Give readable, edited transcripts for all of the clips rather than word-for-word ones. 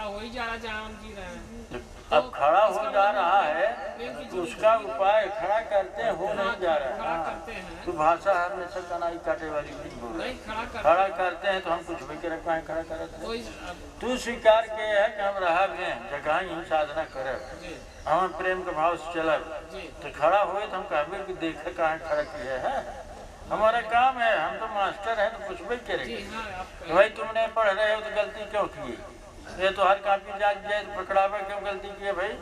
खड़ा हो ही जा रहा है जहाँ हम जी रहे हैं। अब खड़ा हो जा रहा है तो उसका उपाय खड़ा करते हैं, हो नहीं जा रहा खड़ा है। करते हैं तो भाषा हमेशा कनाई काटे वाली नहीं बोल रही। नहीं खड़ा खड़ा करते हैं तो हम कुछ भी कर पाए खड़ा करते कोई हैं। तू स्वीकार के है कि हम रहा जगह ही साधना करे, हम प्रेम के भाव से चलब, तो खड़ा हुए तो हम कहबे कि देखे कहाँ खड़ा किया है। हमारा काम है, हम तो मास्टर हैं तो कुछ भी करेंगे। तो भाई तुमने पढ़ रहे हो तो गलती क्यों की, ये तो हर कापी जाग जाए तो पकड़ावे क्यों गलती की है। भाई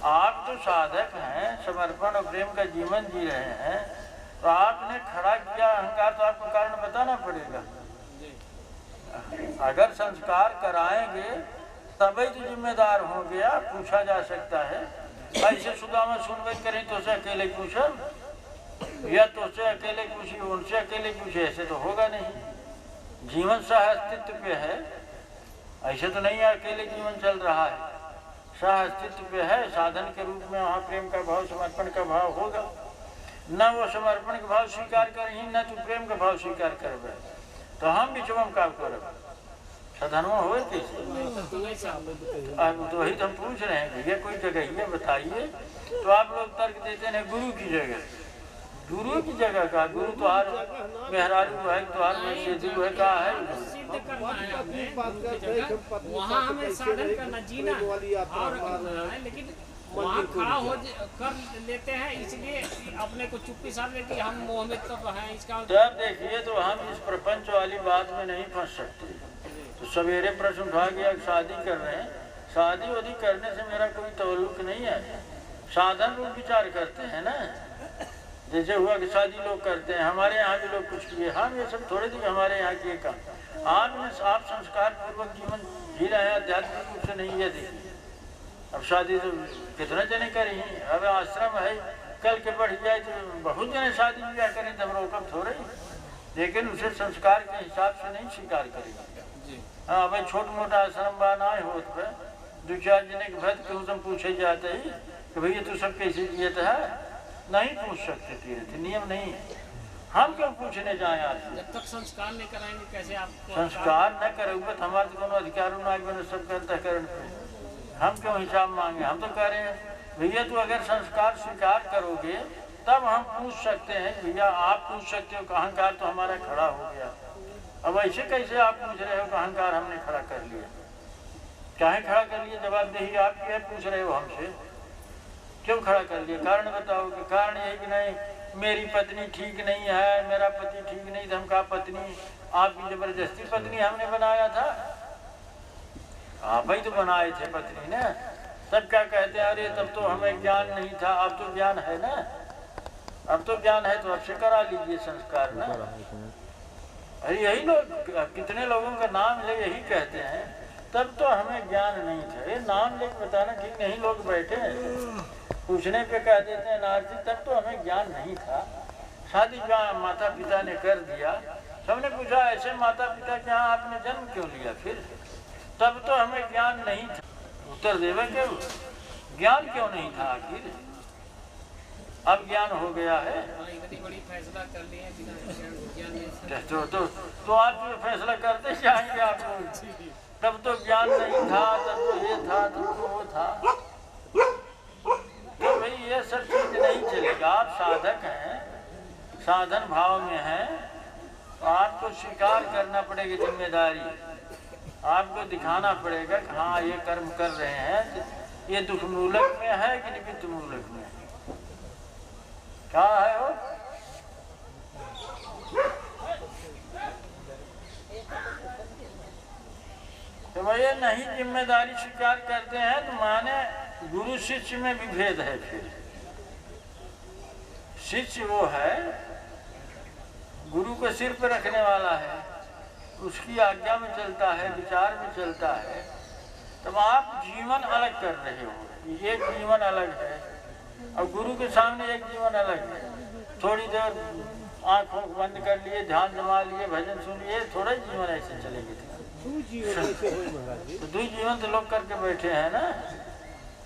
आप तो साधक हैं, समर्पण और प्रेम का जीवन जी रहे हैं, तो आपने खड़ा किया अहंकार तो आपको कारण बताना पड़ेगा। अगर संस्कार कराएंगे तभी तो जिम्मेदार हो गया, पूछा जा सकता है। ऐसे सुदामा सुनवे करें तो उसे अकेले पूछो या तो उसे अकेले पूछिए उनसे अकेले पूछे, ऐसे तो होगा नहीं। जीवन सह अस्तित्व पे है, ऐसे तो नहीं है अकेले जीवन चल रहा है, सह अस्तित्व पे है। साधन के रूप में वहाँ प्रेम का भाव समर्पण का भाव होगा। न वो समर्पण का भाव स्वीकार करें न तो प्रेम का भाव स्वीकार कर, तो हम बिचवम का करब साधनवा हो कैसे। अब तो वही तो हम पूछ रहे हैं भैया कोई जगह ये बताइए, तो आप लोग तर्क देते हैं गुरु की जगह। गुरु की जगह का गुरु तो हर मेहरारू है, तो हर में सिद्धू है, का है सिद्ध करना है हमें, वहाँ हमें साधन करना जीना और करना है, लेकिन वहाँ खड़ा हो कर लेते हैं, इसलिए अपने को चुप्पी साध लेती हम मोह में तो है इसका। जब देखिए तो हम इस प्रपंच वाली बात में नहीं फंस सकते। तो सवेरे प्रश्न उठा गया शादी कर रहे हैं, शादी वादी करने से मेरा कोई ताल्लुक नहीं है। साधन रूप विचार करते हैं ना, जैसे हुआ कि शादी लोग करते हैं, हमारे यहाँ भी लोग कुछ किए, हम ये सब थोड़े दिन हमारे यहाँ किए काम। आप संस्कार पूर्वक जीवन जी रहे हैं, आध्यात्मिक रूप से नहीं है। देखिए अब शादी तो कितने जने करी, अब आश्रम है, कल के बढ़ जाए तो बहुत जने शादी ब्याह करें तो हम रोकब थोड़े, लेकिन उसे संस्कार के हिसाब से नहीं स्वीकार करेंगे। हाँ भाई छोट मोटा आश्रम बनाए हो तो दो चार जने के भक्त के तुम पूछे जाते ही कि भैया तू सब कैसे किए है, नहीं पूछ सकते, तीर्थ नियम नहीं है। हम क्यों पूछने जाए आपसे, जब तक संस्कार नहीं कराएंगे कैसे आप संस्कार न करोगे तो हमारे तो कोनो अधिकार न सब करता करण पे हम क्यों हिसाब मांगे। हम तो कह रहे हैं भैया तू अगर संस्कार स्वीकार करोगे तब हम पूछ सकते हैं। भैया आप पूछ सकते हो कि अहंकार तो हमारा खड़ा हो गया, अब ऐसे कैसे आप पूछ रहे हो कि अहंकार हमने खड़ा कर लिया, चाहे खड़ा कर लिया, जवाबदेही आपकी है, पूछ रहे हो हमसे क्यों खड़ा कर लिया, कारण बताओ। कि कारण यही कि नहीं मेरी पत्नी ठीक नहीं है, मेरा पति ठीक नहीं था। हम कहा पत्नी आपकी जबरदस्ती पत्नी हमने बनाया था, आप ही तो बनाए थे पत्नी ने। तब क्या कहते हैं अरे तब तो हमें ज्ञान नहीं था, अब तो ज्ञान है ना, अब तो ज्ञान है तो अब से करा लीजिए संस्कार ना। अरे यही लोग कितने लोगों का नाम ले यही कहते हैं तब तो हमें ज्ञान नहीं था। ये नाम लेकर बताना ठीक नहीं, लोग बैठे हैं पूछने पे कह देते हैं नारजी तब तो हमें ज्ञान नहीं था। शादी जहाँ माता पिता ने कर दिया, सबने पूछा ऐसे माता पिता के यहाँ आपने जन्म क्यों लिया, फिर तब तो हमें ज्ञान नहीं था। उत्तर देवे क्यों, ज्ञान क्यों नहीं था आखिर, अब ज्ञान हो गया है। बड़ी फैसला कर लिए तो आप जो फैसला करते जाएंगे आप लोग, तब तो ज्ञान नहीं था, तब तो ये था, तब तो वो था। तो भाई ये सब चीज नहीं चलेगा। आप साधक हैं, साधन भाव में हैं, तो आपको स्वीकार करना पड़ेगी जिम्मेदारी, आपको दिखाना पड़ेगा कि हाँ ये कर्म कर रहे हैं, ये दुख मूलक में है कि निमित्त मूलक में क्या है वो। तो भैया नहीं जिम्मेदारी स्वीकार करते हैं तो माने गुरु शिष्य में भी भेद है। फिर शिष्य वो है गुरु को सिर पर रखने वाला है, उसकी आज्ञा में चलता है, विचार में चलता है। तब आप जीवन अलग कर रहे हो, ये जीवन अलग है और गुरु के सामने एक जीवन अलग है। थोड़ी देर आंखों बंद कर लिए, ध्यान जमा लिए, भजन सुन लिए, थोड़ा जीवन ऐसे चलेगी। तो दो जीवन तो लोग करके बैठे हैं ना।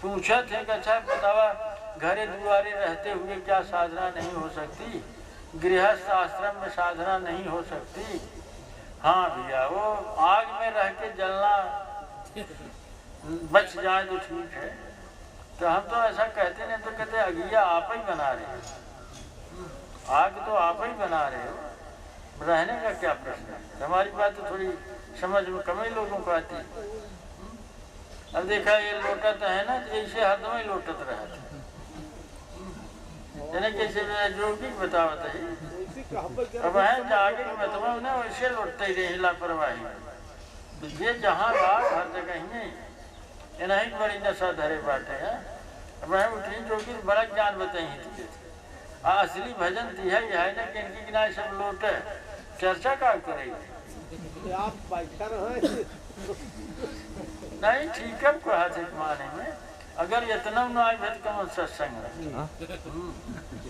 पूछा थे कि अच्छा बतावा घरे दुआरे रहते हुए क्या साधना नहीं हो सकती, गृहस्थ आश्रम में साधना नहीं हो सकती। हाँ भैया वो आग में रह के जलना बच जाए तो ठीक है। तो हम तो ऐसा कहते नहीं तो कहते अगिया आप ही बना रहे हो, आग तो आप ही बना रहे हो, रहने का क्या प्रश्न है। हमारी बात तो थोड़ी समझ में कम ही लोगों को आती है। अब देखा ये लोटत है ना, तो ऐसे हरदम ही लोटत रहता है, कैसे जोगी बतावत है। अब है जागे मतवा उन्हें वैसे लौटते ही रही लापरवाही। तो ये जहाँ बात हर जगह ही नहीं, नहीं बड़ी नशा धरे बाटे है। अब है उठी जोगी बड़ा ज्ञान बताई थी, असली भजन थी है यह ना कि इनकी किनारे सब लोटे चर्चा का करेगी। आप बैठा रहे नहीं ठीक है कहा थे माने में, अगर इतना न आए भेद कम सत्संग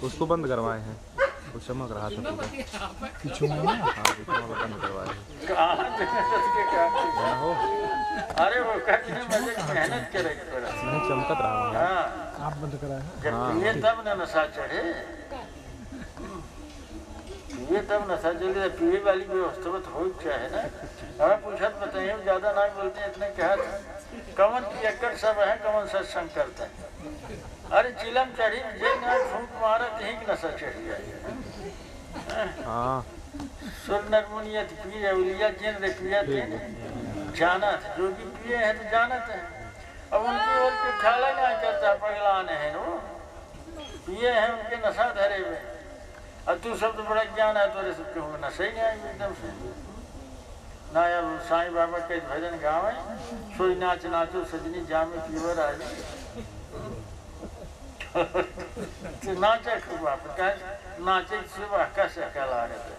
उसको बंद करवाए हैं, वो चमक रहा था पीछे में ना, हाँ बंद करवाए हो। अरे वो कहते मजे मेहनत करे नहीं चमकत रहा। हाँ आप बंद कराए जब पिए तब न नशा चढ़े, पिए तब नशा चढ़े। पिए वाली व्यवस्था हो क्या है ना। हमें पूछत बताइए ज्यादा ना बोलते हैं, इतने कहा कमन पियक्कड़ सब है, कमन सत्संग करता है। अरे चिलम चढ़ी जे ना फूंक मारा कहीं नशा चढ़ जाए। सुर नरमुनियत पिए उलिया जिन रे पिया तीन जाना था, जो भी पिए हैं तो जानत है। अब उनकी ओर के ख्याल नहीं करता, पगलाने हैं वो पिए हैं, उनके नशा धरे हुए। और तू सब तो बड़ा ज्ञान है, तो सबके होंगे नशा ही नहीं आएंगे एकदम से ना। यार साईं बाबा के भजन गावे, सोई नाच नाचो सजनी जामे पीवर आज तो नाचे खूब आप नाचे सुबह कैसे कहला रहे थे।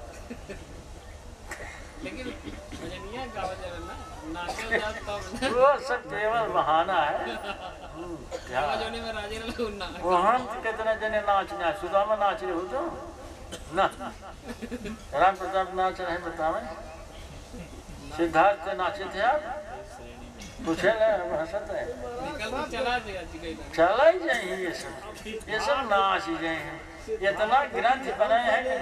लेकिन भजनिया गावा जरा ना, नाचल जात तब वो सब केवल बहाना है। गावा जोनी में राजी रहो ना। वो हम कितने जने नाच नाच सुदामा नाच रहे हो तो ना, राम प्रताप नाच रहे बतावे, सिद्धार्थ नाचे थे आप पूछे ना, हंसत है निकल के चला दिया जी गई चला ही जाए। ये सब नाच ही जाए। इतना ग्रंथ बनाए हैं,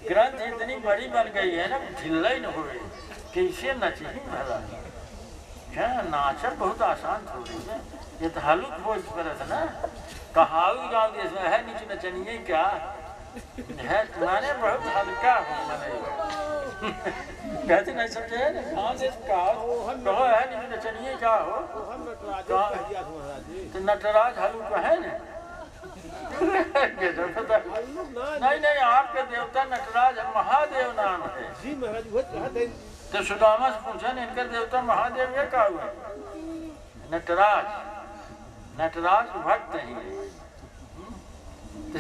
ग्रंथ इतनी बड़ी बन गई है ना, ढिल्ला ही न हुए कैसे नचे ही भला। क्या नाचा बहुत आसान थोड़ी है, ये तो हलुक बोझ पर ना कहाऊ गाँव देश में है नीचे नचनिए क्या है, तुम्हारे बहुत हल्का हो मने कहते नहीं समझे ना, कहाँ से कहो है नीचे नचनिए क्या हो, तो नटराज हलुक है ना। नहीं नहीं आपके देवता नटराज महादेव नाम है जी महाराज। तो सुदामा से पूछा इनका देवता महादेव ये क्या हुआ। नटराज, नटराज भक्त ही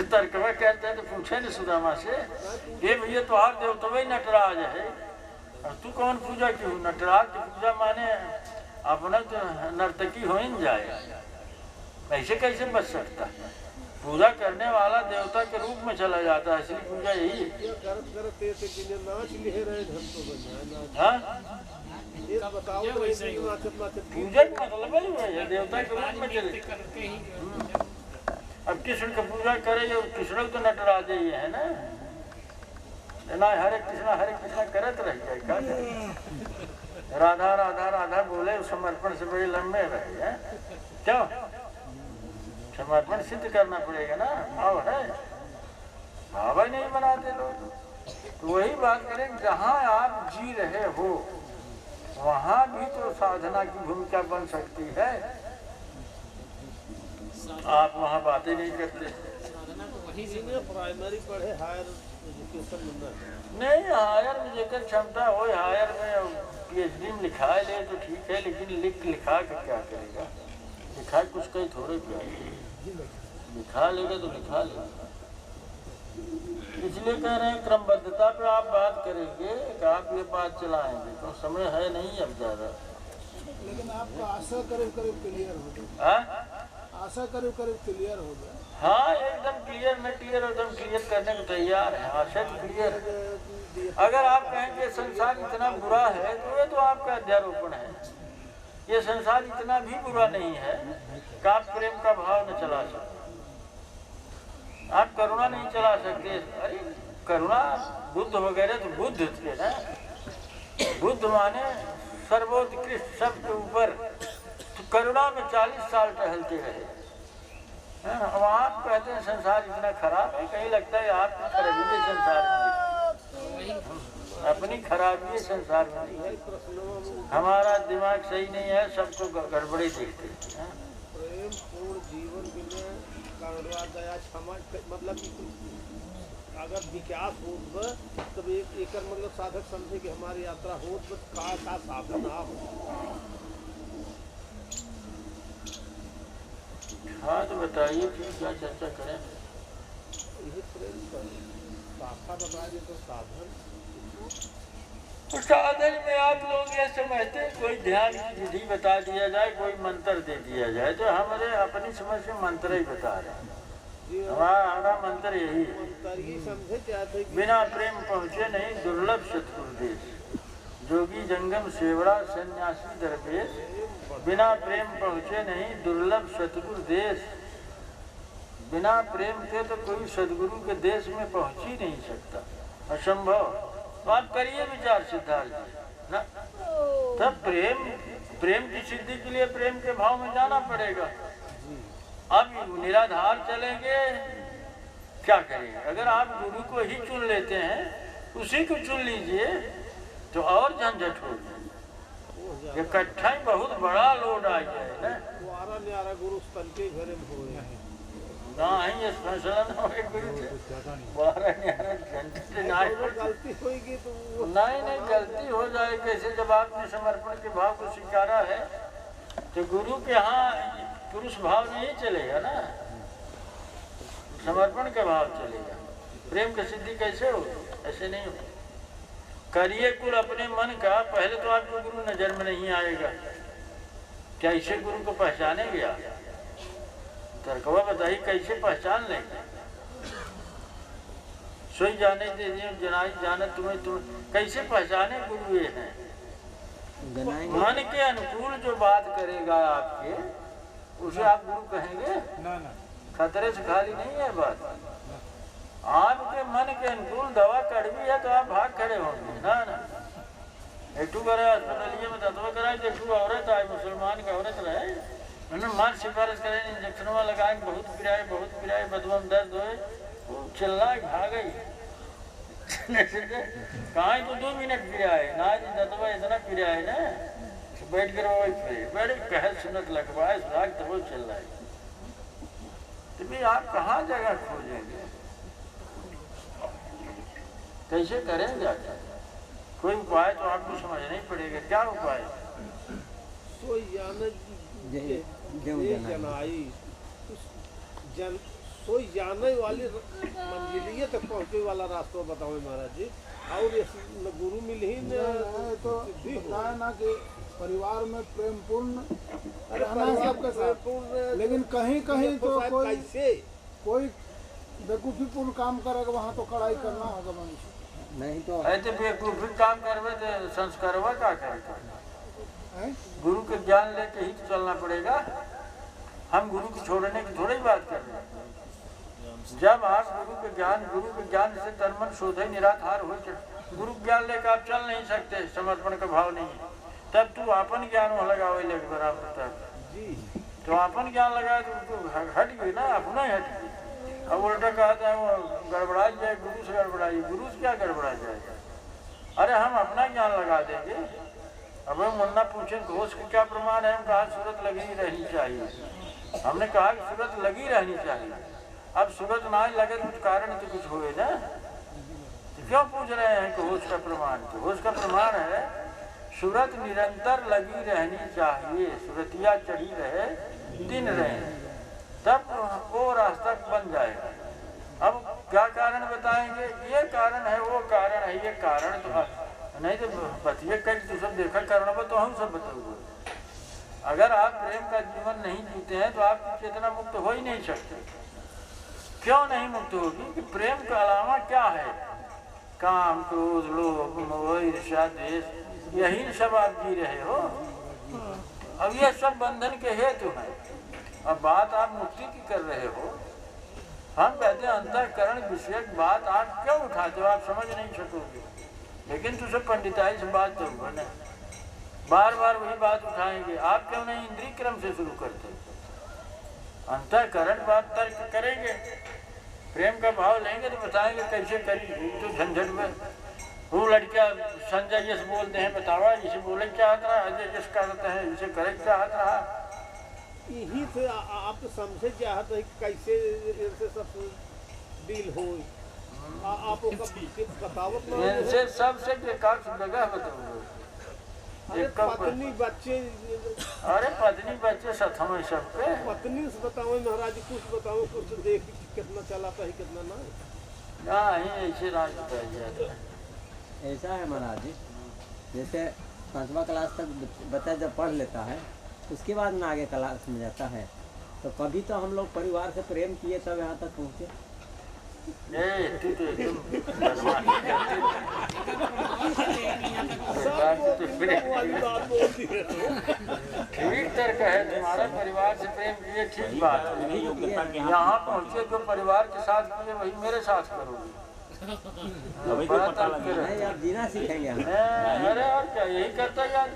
तर्कवा कहते हैं। तो पूछे न सुदामा से ये भैया तुम्हार देवता वही नटराज है, और तू कौन पूजा क्यों। नटराज की पूजा माने अपना तो नर्तकी हो ही न जाए, ऐसे कैसे बच सकता। पूजा करने वाला देवता के रूप में चला जाता है, इसलिए पूजा यही है। हाँ पूजा का मतलब ही है देवता के रूप में चले। अब कृष्ण का पूजा करे, कृष्ण तो नटराज ही है ना, हरे कृष्णा करत रह जाए क्या करे? राधा राधा राधा बोले समर्पण से बड़े लंबे रहे हैं। क्यों समर्पण सिद्ध करना पड़ेगा ना, भाव है, भाव ही नहीं बनाते लोग। तो वही बात करें, जहाँ आप जी रहे हो वहाँ भी तो साधना की भूमिका बन सकती है। आप वहाँ बातें नहीं करते। प्राइमरी पढ़े हायर एजुकेशन नहीं, हायर में जेकर क्षमता हो हायर में PhD में लिखा ले तो ठीक है, लेकिन लिखा के क्या करेगा। लिखा कुछ कहीं थोड़े क्या लिखा लेगा तो लिखा लेगा। इसलिए कह रहे हैं क्रमबद्धता पे आप बात करेंगे कि आप ये बात चलाएंगे तो समय है नहीं अब ज़्यादा। लेकिन आपको आशा करीब क्लियर हो गया। आशा करीब क्लियर हो गया। हाँ एकदम क्लियर न क्लियर एकदम क्लियर करने को तैयार है। आशा तो क्लियर है। अगर आप कहेंगे संसार इतना बुरा है तो ये तो आपका अध्यारोपण है। ये संसार इतना भी बुरा नहीं है कि आप प्रेम का भाव न चला सकते, आप करुणा नहीं चला सकते। अरे करुणा बुद्ध वगैरह तो बुद्ध थे ना, बुद्ध माने सर्वोत्कृष्ट सबके ऊपर करुणा में 40 साल टहलते रहे। अब आप कहते हैं संसार इतना खराब है, कहीं लगता है आपकी खराबी संसार में, अपनी खराबी संसार में। हमारा दिमाग सही नहीं है, सबको गड़बड़ी देखते हैं। प्रेम पूर्ण जीवन बिना करुणा दया क्षमा मतलब कि अगर विकास हो तब एक मतलब साधक समझे कि हमारी यात्रा हो का साधन आप। हाँ तो बताइए क्या चर्चा करें। यही प्रेम शाखा बता दे तो साधन। तो साधन में आप लोग ये समझते हैं कोई ध्यान की विधि बता दिया जाए, कोई मंत्र दे दिया जाए, तो हमारे अपनी समझ से मंत्र ही बता रहे हैं। हमारा मंत्र यही है, बिना प्रेम पहुँचे नहीं दुर्लभ सतगुरु देश, जोगी जंगम सेवड़ा सन्यासी दरवेश, बिना प्रेम पहुँचे नहीं दुर्लभ सतगुरु देश। बिना प्रेम के तो कोई सदगुरु के देश में पहुँच ही नहीं सकता, असंभव। तो आप करिए विचार सिद्धार्थ जी ना, तब प्रेम की सिद्धि के लिए प्रेम के भाव में जाना पड़ेगा। अब निराधार चलेंगे क्या करेंगे? अगर आप गुरु को ही चुन लेते हैं, उसी को चुन लीजिए तो और झंझट हो जाए। इकट्ठा ही बहुत बड़ा लोड आ जाए ना। गुरु स्तन के घर में हो नहीं फैसला न होए गुरु से 12 घंटे गलती होगी तो नहीं गलती हो जाए कैसे? जब आपने समर्पण के भाव को स्वीकारा है तो गुरु के यहाँ पुरुष भाव नहीं चलेगा ना, समर्पण का भाव चलेगा। प्रेम की सिद्धि कैसे हो? ऐसे नहीं हो। करिए कुल अपने मन का, पहले तो आपको गुरु नजर में नहीं आएगा, क्या इसे गुरु को पहचानेंगे आप? तर्कवा बताइए कैसे पहचान लेंगे? सोई जाने दीजिए जनाई जाने तुम्हें, तुम कैसे पहचाने गुरु ये हैं? मन के अनुकूल जो बात करेगा आपके, उसे आप गुरु कहेंगे? खतरे से खाली नहीं है बात। आपके मन के अनुकूल दवा कड़वी है तो आप भाग खड़े होंगे ना। एकटू करे अस्पतालिये में दवा कराए, एकटू औरत आए, मुसलमान का औरत रहे, उन्होंने मार सिफारिश करे, इंजेक्शन लगाए, बहुत पिराए बदबम दर्द होए, वो चिल्लाए भाग गई। कहाँ तो 2 मिनट पिराए ना, दवा इतना पिराए ना, बैठ कर वही फिर बैठ कह सुनत लगवाए सुराग तो वो चल रहा है। तो भी आप कहाँ जगह खोजेंगे? कैसे करेंगे? आखिर कोई उपाय तो आपको समझना ही पड़ेगा। क्या उपाय? सोई जाने वाली मंजिलिये तक पहुँचे वाला रास्ता बताओ महाराज जी। और गुरु मिल ही तो बताया ना कि परिवार में प्रेम पूर्ण लेकिन कहीं कहीं तो कोई बेवकूफ़ी पूर्ण काम करेगा, वहाँ तो कड़ाई करना होगा मनुष्य। नहीं तो ऐसे बेवकूफ़ी काम करवे तो संस्कारवा क्या करेगा? गुरु के ज्ञान लेके ही तो चलना पड़ेगा। हम गुरु को छोड़ने की थोड़ी बात कर रहे हैं। जब आप गुरु के ज्ञान से तन मन शोधे निराधार हो, गुरु ज्ञान लेकर आप चल नहीं सकते, समर्पण का भाव नहीं है, तब तू अपन ज्ञान लगाओ लग बराबर तब तो अपन ज्ञान लगाए तो हट गई ना, अपना ही हट गई। अब उल्टा कहते हैं वो गड़बड़ा जाए, गुरु से गड़बड़ाई, गुरु से क्या गड़बड़ा जाएगा? अरे हम अपना ज्ञान लगा देंगे। अब मुन्ना पूछे घोष का क्या प्रमाण है? हम कहा सूरत लगी रहनी चाहिए। हमने कहा कि सूरत लगी रहनी चाहिए। अब सूरत ना लगे तो कुछ कारण तो कुछ होए ना, तो क्यों पूछ रहे हैं कि होश का प्रमाण? तो होश का प्रमाण है सूरत निरंतर लगी रहनी चाहिए, सूरतिया चढ़ी रहे दिन रहे, तब वो रास्ता बन जाएगा। अब क्या कारण बताएंगे? ये कारण है, वो कारण है, ये कारण तो नहीं तो बतिए कर तो सब देखा कारण तो हम सब बताओगे। अगर आप प्रेम का जीवन नहीं जीते हैं तो आप चेतना मुक्त हो ही नहीं सकते। क्यों नहीं मुक्त होगी? कि प्रेम के अलावा क्या है? काम, क्रोध, लोभ, मोह, ईर्ष्या, द्वेष, यही सब आप जी रहे हो। अब ये सब बंधन के हेतु हैं। अब बात आप मुक्ति की कर रहे हो। हम कहते हैं अंतःकरण विषयक बात आप क्यों उठाते हो? आप समझ नहीं सकोगे। लेकिन तुझे पंडिताई से बात तो होगा ना, बार बार वही बात उठाएंगे। आप क्यों नहीं इंद्रिय क्रम से शुरू करते? अंतःकरण बात तर्क करेंगे, प्रेम का भाव लेंगे तो बताएंगे कैसे करी। तो झंझट में वो लड़कियां संजय जस बोलते हैं, बतावा इसे बोले चाहत रहा, अजय जस कहते हैं इसे करे चाहत रहा। यही से आप समझे चाहते हैं कि कैसे इनसे सब डील हो। आप बतावत इनसे सबसे बेकार जगह बताओ। पत्नी बच्चे, अरे पत्नी बच्चे सथम सबके। पत्नी से बताओ महाराज, कुछ बताओ, कुछ देख कितना चलाता है कितना ना। नहीं ऐसे राज बताइए। ऐसा है महाराज जी, जैसे 5वां क्लास तक बच्चा जब पढ़ लेता है उसके बाद में आगे क्लास में जाता है, तो कभी तो हम लोग परिवार से प्रेम किए तब यहाँ तक पहुँचे। ठीक तर्क है तुम्हारा, परिवार से प्रेम किए ठीक बात है। यहाँ पहुँचे जो परिवार के साथ किए वही मेरे साथ करोगे। यार जीना सीखेंगे हम। अरे और क्या यही करता है यार।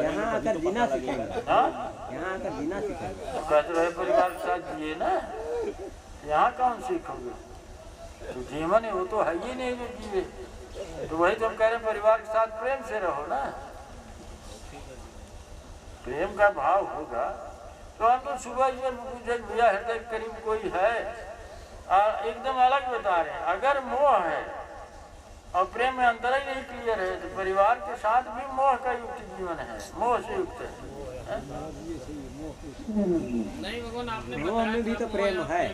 यहाँ आकर जीना सीखेंगे। यहाँ आकर जीना सीखेंगे। कहते रहे परिवार के साथ जिए ना, यहाँ कौन सीखोगे? तो जीवन है वो तो है ही नहीं जो जिए। तो वही तुम कह रहे परिवार के साथ प्रेम से रहो ना। प्रेम का भाव होगा तो हम तो सुबह पूछे भैया हृदय के करीब कोई है, एकदम अलग बता रहे हैं। अगर मोह है और प्रेम में अंतर ही नहीं क्लियर है तो परिवार के साथ भी मोह का युक्त जीवन है, मोह से युक्त है। नहीं भगवान आपने मोह में भी तो प्रेम है,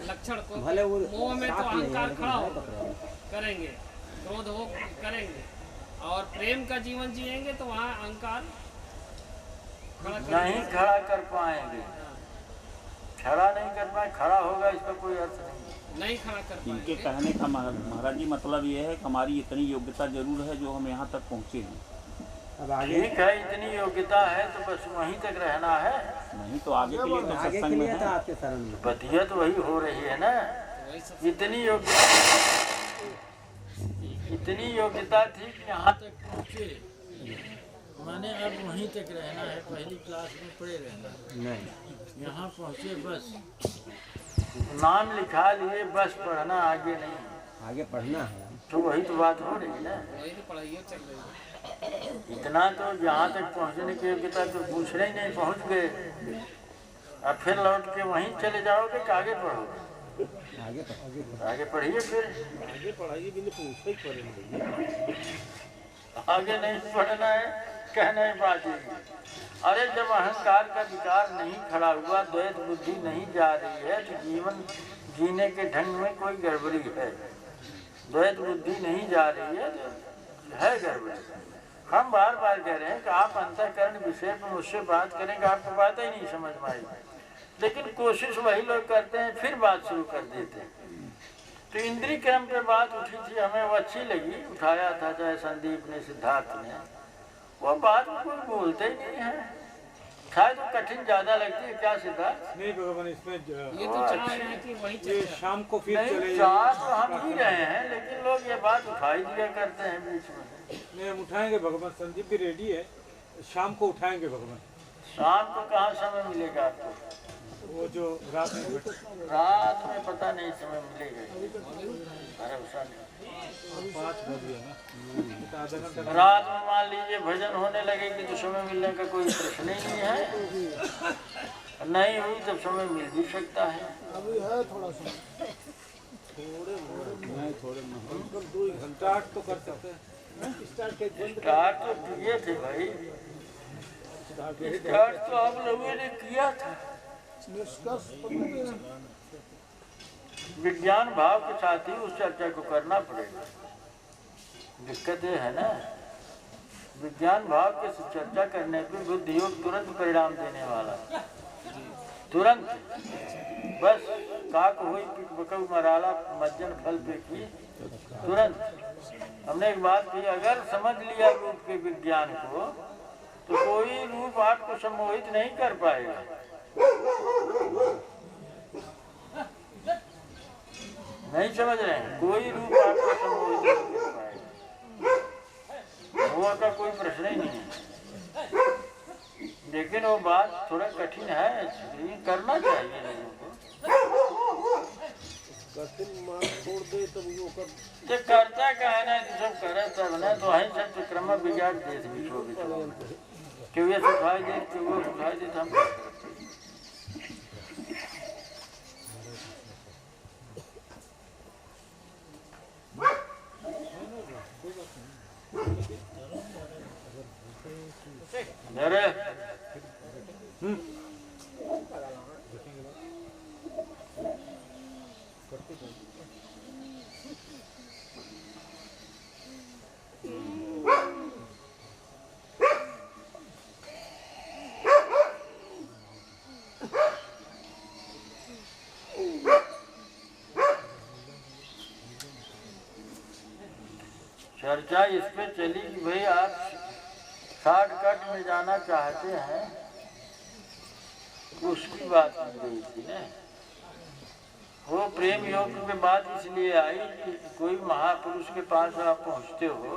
लक्षण को भले वो मोह में तो अहंकार खड़ा हो करेंगे, क्रोध हो करेंगे, और प्रेम का जीवन जिएंगे तो वहाँ अहंकार नहीं खड़ा कर पाएंगे। खड़ा नहीं कर पाए, खड़ा होगा इसका कोई अर्थ नहीं खड़ा कर पाएंगे। इनके कहने का महाराज जी मतलब ये है कि हमारी इतनी योग्यता जरूर है जो हम यहाँ तक पहुँचे हैं। अब आगे ठीक है, इतनी योग्यता है तो बस वहीं तक रहना है। नहीं तो आगे के लिए तो आगे के सत्संग में लिए तो है। आपके शरण में बतिया तो वही हो रही है ना। इतनी योग्यता थी कि यहाँ तक पहुँचे, माने अब वहीं तक रहना है, पहली क्लास में पढ़े रहना है। नहीं, यहाँ पहुँचे बस नाम लिखा लिए, बस पढ़ना, आगे नहीं। आगे पढ़ना है। तो वही तो बात हो रही है ना। वही तो पढ़ाई चल रही है। इतना तो यहाँ तक पहुँचने की योग्यता तो पूछने ही नहीं, पहुँच गए। अब फिर लौट के वहीं चले जाओगे कि आगे पढ़ोगे? आगे पढ़िए, फिर आगे पढ़ाइए भी पूछते ही पड़ेंगे। आगे नहीं पढ़ना है, कहना ही बात है। अरे जब अहंकार का विकार नहीं खड़ा हुआ, द्वैत बुद्धि नहीं जा रही है तो जीवन जीने के ढंग में कोई गड़बड़ी है। द्वैत बुद्धि नहीं जा रही है तो है गड़बड़ी। हम बार बार कह रहे हैं कि आप अंतःकरण विषय पर मुझसे बात करेंगे, आपको बात ही नहीं समझ में आएगी। लेकिन कोशिश वही लोग करते हैं, फिर बात शुरू कर देते हैं। तो इंद्रिय क्रम पे बात उठी थी, हमें वो अच्छी लगी, उठाया था चाहे संदीप ने, सिद्धार्थ ने। वो बात कोई बोलते ही नहीं है, शायद वो कठिन ज्यादा लगती है। क्या सिद्धार्थ? नहीं भगवान, इसमें ये तो चाह रहे हैं कि वही ये शाम को फिर नहीं, चले चाह तो हम ही रहे हैं, लेकिन लोग ये बात उठाई दिया करते हैं बीच में। नहीं, हम उठाएंगे भगवान। संदीप भी रेडी है, शाम को उठाएंगे भगवान। शाम को कहाँ समय मिलेगा आपको? वो जो रात में पता नहीं समय मिलेगा, भरोसा नहीं। 5 बजे है ना, आधा घंटा। रात में मान लीजिए भजन होने लगेगी तो समय मिलने का कोई प्रश्न ही नहीं है। नहीं हुई तब समय मिल भी सकता है। अभी है थोड़ा सा, थोड़े 2 घंटा तो कर सकते हैं। स्टार्ट तो किए थे भाई, स्टार्ट तो आप लोगों ने किया था। विज्ञान भाव के साथ ही उस चर्चा को करना पड़ेगा। दिक्कत ये है ना, विज्ञान भाव के चर्चा करने पे बुद्धि योग तुरंत परिणाम देने वाला, तुरंत। बस काक हुई बकऊ मराला मज्जन फल पे की, तुरंत। हमने एक बात की, अगर समझ लिया रूप के विज्ञान को तो कोई रूप आपको सम्मोहित नहीं कर पाएगा। नहीं समझ रहे हैं? कोई रूप आपको सम्मोहित नहीं कर पाएगा। वो सुबह का कोई प्रश्न ही नहीं है। लेकिन वो बात थोड़ा कठिन है, लेकिन करना चाहिए लोगों को। कठिन मार्ग छोड़ दे तब वो कर तो करता का है ना, तो सब करे तब ना, तो है सब तो क्रम बिगाड़ देते बिछो क्यों ये सुखाई दे, क्यों वो सुखाई दे, हम अरे चर्चा इस पे चली कि भाई आप शॉर्टकट में जाना चाहते हैं, उसकी बात की गई थी ना। वो प्रेम योग पे बात इसलिए आई कि कोई महापुरुष के पास आप पहुंचते हो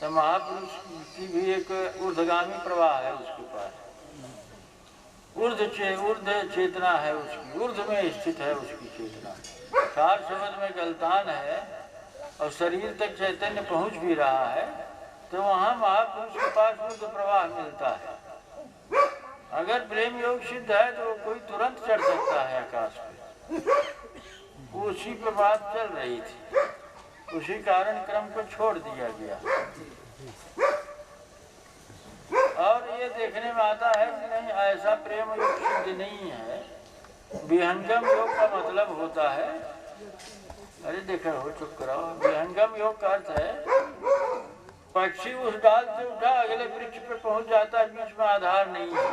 तो महापुरुष की भी एक ऊर्ध्वगामी प्रवाह है उसके पास, ऊर्ध्व चेतना है उसकी, ऊर्ध्व में स्थित है उसकी चेतना। सार शब्द में गलतान है और शरीर तक चैतन्य पहुंच भी रहा है, तो वहाँ महापुरुष के पास ऊर्ध्व प्रवाह मिलता है। अगर प्रेम योग सिद्ध है तो कोई तुरंत चढ़ सकता है आकाश पे। उसी पे बात चल रही थी, उसी कारण क्रम को छोड़ दिया गया। और ये देखने में आता है कि नहीं, ऐसा प्रेम योग सिद्ध नहीं है। विहंगम योग का मतलब होता है, अरे देखो हो चुप कराओ, विहंगम योग का अर्थ है पक्षी उस डाल से उठा अगले वृक्ष पे पहुंच जाता है, बीच में आधार नहीं है।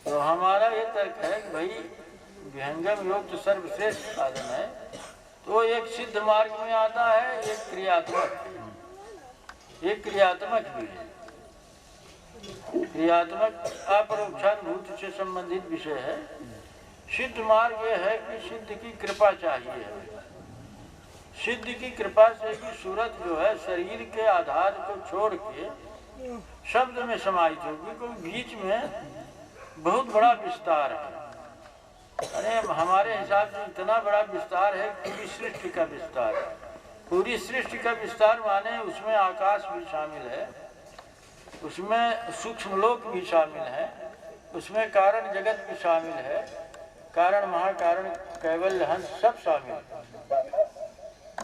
तो हमारा ये तर्क है कि भाई विहंगम योग तो सर्वश्रेष्ठ साधन है, तो एक सिद्ध मार्ग में आता है, एक क्रियात्मक भी है। क्रियात्मक अपरोक्षानुभूति से संबंधित विषय है। सिद्ध मार्ग ये है कि सिद्ध की कृपा चाहिए। सिद्ध की कृपा से कि सूरत जो है शरीर के आधार को छोड़ के शब्द में समाहित होगी, कोई बीच में बहुत बड़ा विस्तार है। अरे हमारे हिसाब से इतना बड़ा विस्तार है, पूरी सृष्टि का विस्तार है। पूरी सृष्टि का विस्तार माने उसमें आकाश भी शामिल है, उसमें सूक्ष्म लोक भी शामिल है, उसमें कारण जगत भी शामिल है, कारण महाकारण कैवल्य हंस सब शामिल है।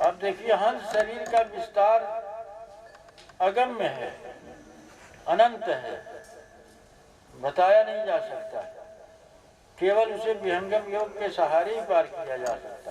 अब देखिए हंस शरीर का विस्तार अगम्य है, अनंत है, बताया नहीं जा सकता। केवल उसे विहंगम योग के सहारे ही पार किया जा सकता है।